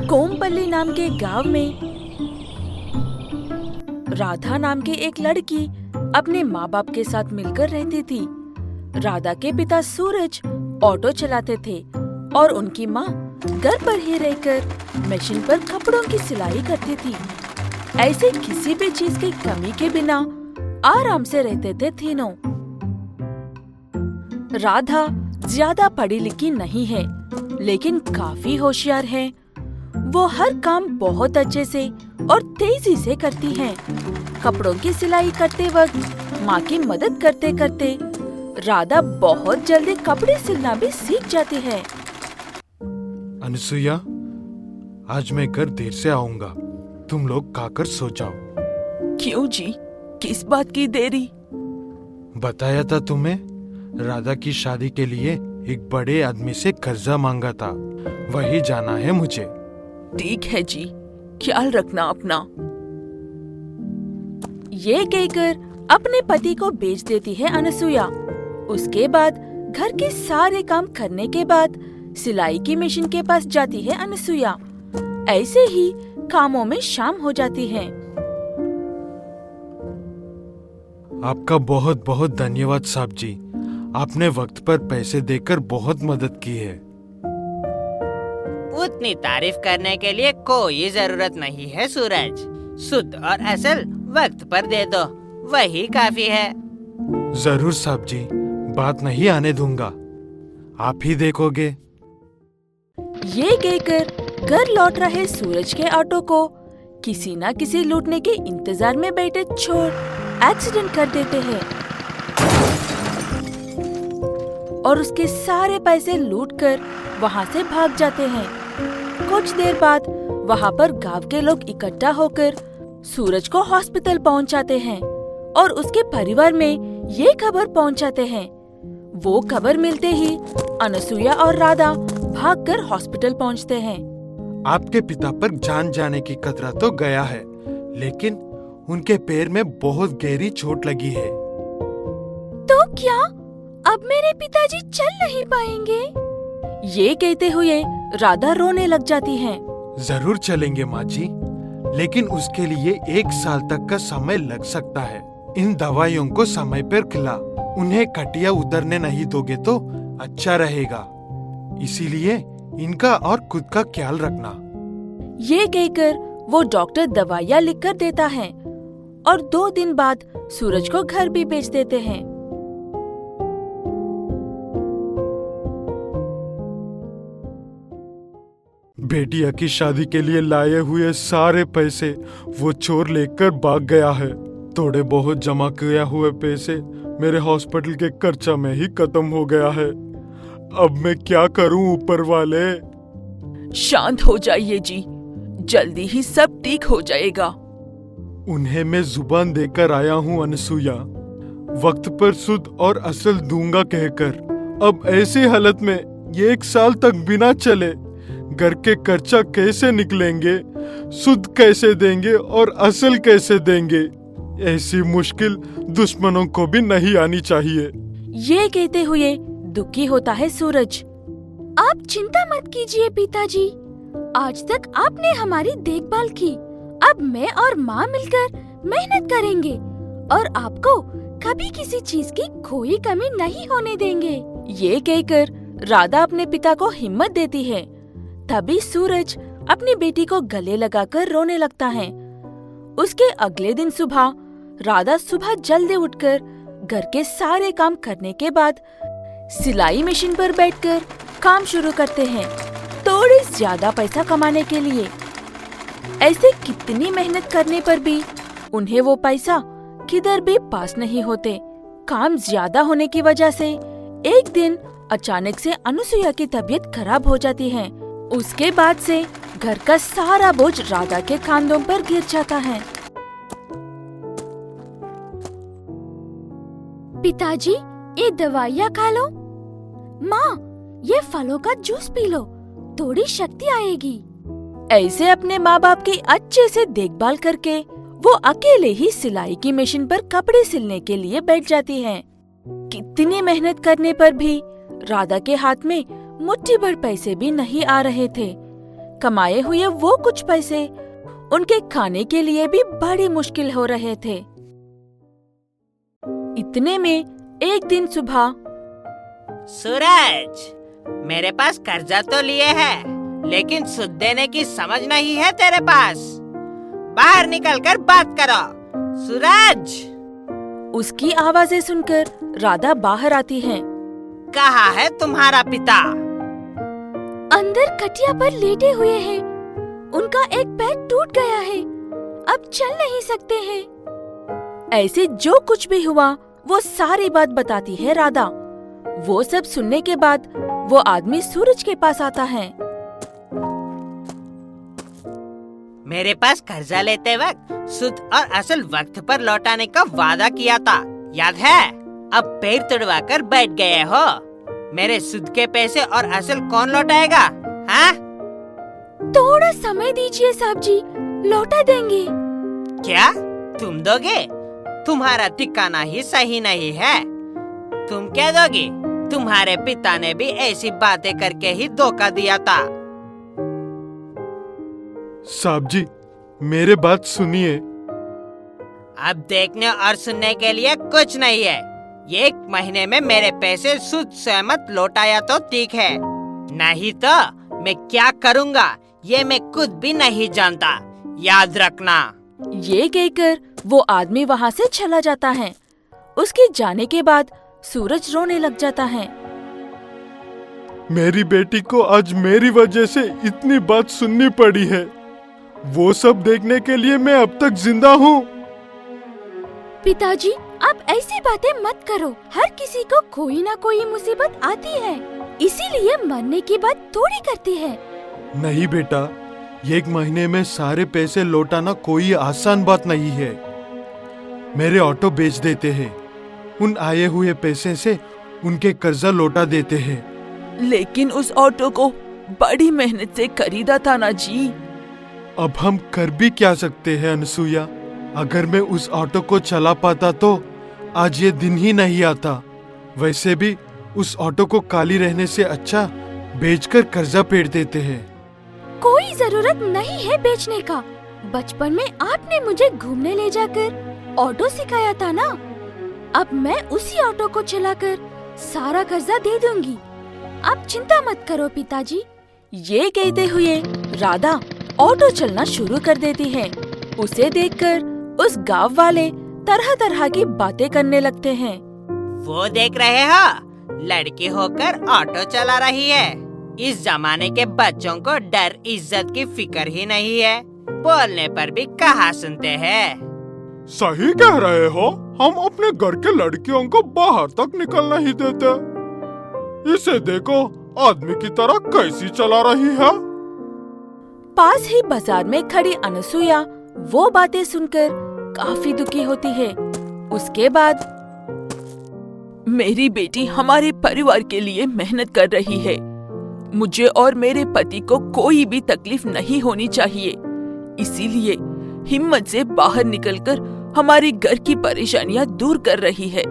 कोमपल्ली नाम के गांव में राधा नाम के एक लड़की अपने माँ बाप के साथ मिलकर रहती थी। राधा के पिता सूरज ऑटो चलाते थे और उनकी माँ घर पर ही रहकर मशीन पर कपड़ों की सिलाई करती थी। ऐसे किसी भी चीज की कमी के बिना आराम से रहते थे तीनों। राधा ज्यादा पढ़ी लिखी नहीं है, लेकिन काफी होशियार है। वो हर काम बहुत अच्छे से और तेजी से करती है। कपड़ों की सिलाई करते वक्त माँ की मदद करते करते राधा बहुत जल्दी कपड़े सिलना भी सीख जाती है। अनसुया, आज मैं घर देर से आऊंगा, तुम लोग खाकर सो जाओ। क्यों जी, किस बात की देरी? बताया था तुम्हें, राधा की शादी के लिए एक बड़े आदमी से कर्जा मांगा था, वही जाना है मुझे। ठीक है जी, ख्याल रखना अपना। ये कहकर अपने पति को बेच देती है अनसुया। उसके बाद घर के सारे काम करने के बाद सिलाई की मशीन के पास जाती है अनसुया। ऐसे ही कामों में शाम हो जाती है। आपका बहुत बहुत धन्यवाद साहब जी, आपने वक्त पर पैसे देकर बहुत मदद की है। उतनी तारीफ करने के लिए कोई जरूरत नहीं है सूरज। शुद्ध और असल वक्त पर दे दो, वही काफी है। जरूर साहब जी, बात नहीं आने दूंगा, आप ही देखोगे। ये कहकर घर लौट रहे सूरज के ऑटो को किसी न किसी लूटने के इंतजार में बैठे चोर एक्सीडेंट कर देते हैं और उसके सारे पैसे लूटकर वहाँ से भाग जाते हैं। कुछ देर बाद वहाँ पर गांव के लोग इकट्ठा होकर सूरज को हॉस्पिटल पहुँचाते हैं और उसके परिवार में ये खबर पहुँचाते हैं। वो खबर मिलते ही अनसुया और राधा भागकर हॉस्पिटल पहुँचते हैं। आपके पिता पर जान जाने की खतरा तो गया है, लेकिन उनके पैर में बहुत गहरी चोट लगी है। तो क्या अब मेरे पिताजी चल नहीं पाएंगे? ये कहते हुए राधा रोने लग जाती है। जरूर चलेंगे माँ जी, लेकिन उसके लिए 1 साल तक का समय लग सकता है। इन दवाइयों को समय पर खिला, उन्हें कटिया उतरने नहीं दोगे तो अच्छा रहेगा। इसीलिए इनका और खुद का ख्याल रखना। ये कहकर वो डॉक्टर दवाइयाँ लिख कर देता है और 2 दिन बाद सूरज को घर भी भेज देते हैं। बेटिया की शादी के लिए लाए हुए सारे पैसे वो चोर लेकर भाग गया है। थोड़े बहुत जमा किया हुए पैसे मेरे हॉस्पिटल के खर्चा में ही खत्म हो गया है। अब मैं क्या करूं ऊपर वाले? शांत हो जाइए जी, जल्दी ही सब ठीक हो जाएगा। उन्हें मैं जुबान देकर आया हूं अनसुया, वक्त पर शुद्ध और असल दूंगा कहकर। अब ऐसी हालत में 1 साल तक बिना चले घर के खर्चा कैसे निकलेंगे, शुद्ध कैसे देंगे और असल कैसे देंगे? ऐसी मुश्किल दुश्मनों को भी नहीं आनी चाहिए। ये कहते हुए दुखी होता है सूरज। आप चिंता मत कीजिए पिताजी, आज तक आपने हमारी देखभाल की। अब मैं और माँ मिलकर मेहनत करेंगे और आपको कभी किसी चीज की कोई कमी नहीं होने देंगे। ये कहकर राधा अपने पिता को हिम्मत देती है। तभी सूरज अपनी बेटी को गले लगाकर रोने लगता है। उसके अगले दिन सुबह राधा सुबह जल्दी उठकर घर के सारे काम करने के बाद सिलाई मशीन पर बैठकर काम शुरू करते हैं, थोड़ी ज्यादा पैसा कमाने के लिए। ऐसे कितनी मेहनत करने पर भी उन्हें वो पैसा किधर भी पास नहीं होते। काम ज्यादा होने की वजह से एक दिन अचानक से अनसुया की तबीयत खराब हो जाती है। उसके बाद से घर का सारा बोझ राधा के खांधों पर गिर जाता है। पिताजी, ये दवाइयाँ खा लो। माँ, ये फलों का जूस पी लो, थोड़ी शक्ति आएगी। ऐसे अपने माँ बाप की अच्छे से देखभाल करके वो अकेले ही सिलाई की मशीन पर कपड़े सिलने के लिए बैठ जाती है। कितनी मेहनत करने पर भी राधा के हाथ में मुट्ठी भर पैसे भी नहीं आ रहे थे। कमाए हुए वो कुछ पैसे उनके खाने के लिए भी बड़ी मुश्किल हो रहे थे। इतने में एक दिन सुबह, सूरज, मेरे पास कर्जा तो लिए है, लेकिन सूद देने की समझ नहीं है तेरे पास। बाहर निकल कर बात करो, सूरज। उसकी आवाजें सुनकर राधा बाहर आती है। कहाँ है तुम्हारा पिता? अंदर खटिया पर लेटे हुए हैं। उनका एक पैर टूट गया है, अब चल नहीं सकते हैं। ऐसे जो कुछ भी हुआ वो सारी बात बताती है राधा। वो सब सुनने के बाद वो आदमी सूरज के पास आता है। मेरे पास कर्जा लेते वक्त सूद और असल वक्त पर लौटाने का वादा किया था, याद है? अब पैर तुड़वा कर बैठ गए हो। मेरे सूद के पैसे और असल कौन लौटाएगा? हाँ? थोड़ा समय दीजिए साहब जी, लौटा देंगे। क्या तुम दोगे? तुम्हारा ठिकाना ही सही नहीं है। तुम क्या दोगे? तुम्हारे पिता ने भी ऐसी बातें करके ही धोखा दिया था। साहब जी, मेरे बात सुनिए। अब देखने और सुनने के लिए कुछ नहीं है। 1 महीने में मेरे पैसे सूद समेत लौटाया तो ठीक है, नहीं तो मैं क्या करूँगा ये मैं खुद भी नहीं जानता, याद रखना। ये कहकर वो आदमी वहाँ से चला जाता है। उसके जाने के बाद सूरज रोने लग जाता है। मेरी बेटी को आज मेरी वजह से इतनी बात सुननी पड़ी है। वो सब देखने के लिए मैं अब तक जिंदा हूँ। पिताजी, आप ऐसी बातें मत करो। हर किसी को कोई ना कोई मुसीबत आती है, इसीलिए मरने की बात थोड़ी करती है। नहीं बेटा, 1 महीने में सारे पैसे लौटाना कोई आसान बात नहीं है। मेरे ऑटो बेच देते हैं, उन आए हुए पैसे से उनके कर्जा लौटा देते हैं। लेकिन उस ऑटो को बड़ी मेहनत से खरीदा था ना जी। अब हम कर भी क्या सकते हैं अनसुया? अगर मैं उस ऑटो को चला पाता तो आज ये दिन ही नहीं आता। वैसे भी उस ऑटो को खाली रहने से अच्छा बेचकर कर्जा पेड़ देते हैं। कोई जरूरत नहीं है बेचने का। बचपन में आपने मुझे घूमने ले जाकर ऑटो सिखाया था ना। अब मैं उसी ऑटो को चलाकर सारा कर्जा दे दूंगी। आप चिंता मत करो पिताजी। ये कहते हुए राधा ऑटो चलना शुरू कर देती है। उसे देखकर उस गांव वाले तरह तरह की बातें करने लगते हैं। वो देख रहे हो, लड़की होकर ऑटो चला रही है। इस जमाने के बच्चों को डर इज्जत की फिक्र ही नहीं है। बोलने पर भी कहाँ सुनते हैं। सही कह रहे हो, हम अपने घर के लड़कियों को बाहर तक निकलना ही देते। इसे देखो, आदमी की तरह कैसी चला रही है। पास ही बाजार में खड़ी अनसुया वो बातें सुनकर काफी दुखी होती है। उसके बाद, मेरी बेटी हमारे परिवार के लिए मेहनत कर रही है। मुझे और मेरे पति को कोई भी तकलीफ नहीं होनी चाहिए, इसीलिए हिम्मत से बाहर निकलकर हमारे घर की परेशानियां दूर कर रही है।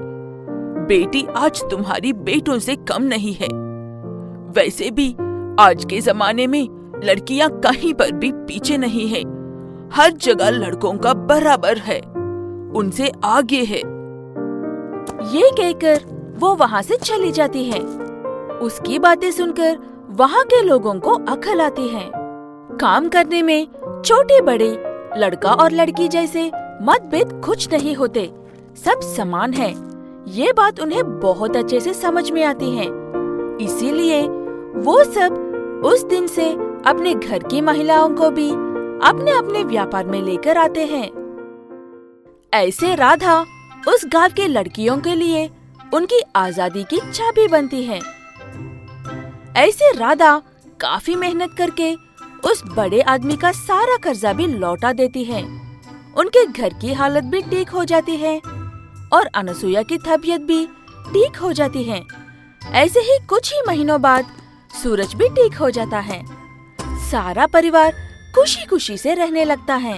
बेटी आज तुम्हारी बेटों से कम नहीं है। वैसे भी आज के जमाने में लड़कियां कहीं पर भी पीछे नहीं है। हर जगह लड़कों का बराबर है, उनसे आगे है। ये कहकर वो वहाँ से चली जाती है। उसकी बातें सुनकर वहाँ के लोगों को अकल आती है। काम करने में छोटे बड़े, लड़का और लड़की जैसे मतभेद कुछ नहीं होते, सब समान है। ये बात उन्हें बहुत अच्छे से समझ में आती है। इसीलिए वो सब उस दिन से अपने घर की महिलाओं को भी अपने अपने व्यापार में लेकर आते हैं। ऐसे राधा उस गांव के लड़कियों के लिए उनकी आजादी की चाबी बनती है। ऐसे राधा काफी मेहनत करके उस बड़े आदमी का सारा कर्जा भी लौटा देती है। उनके घर की हालत भी ठीक हो जाती है और अनसुया की तबीयत भी ठीक हो जाती है। ऐसे ही कुछ ही महीनों बाद सूरज भी ठीक हो जाता है। सारा परिवार खुशी खुशी से रहने लगता है।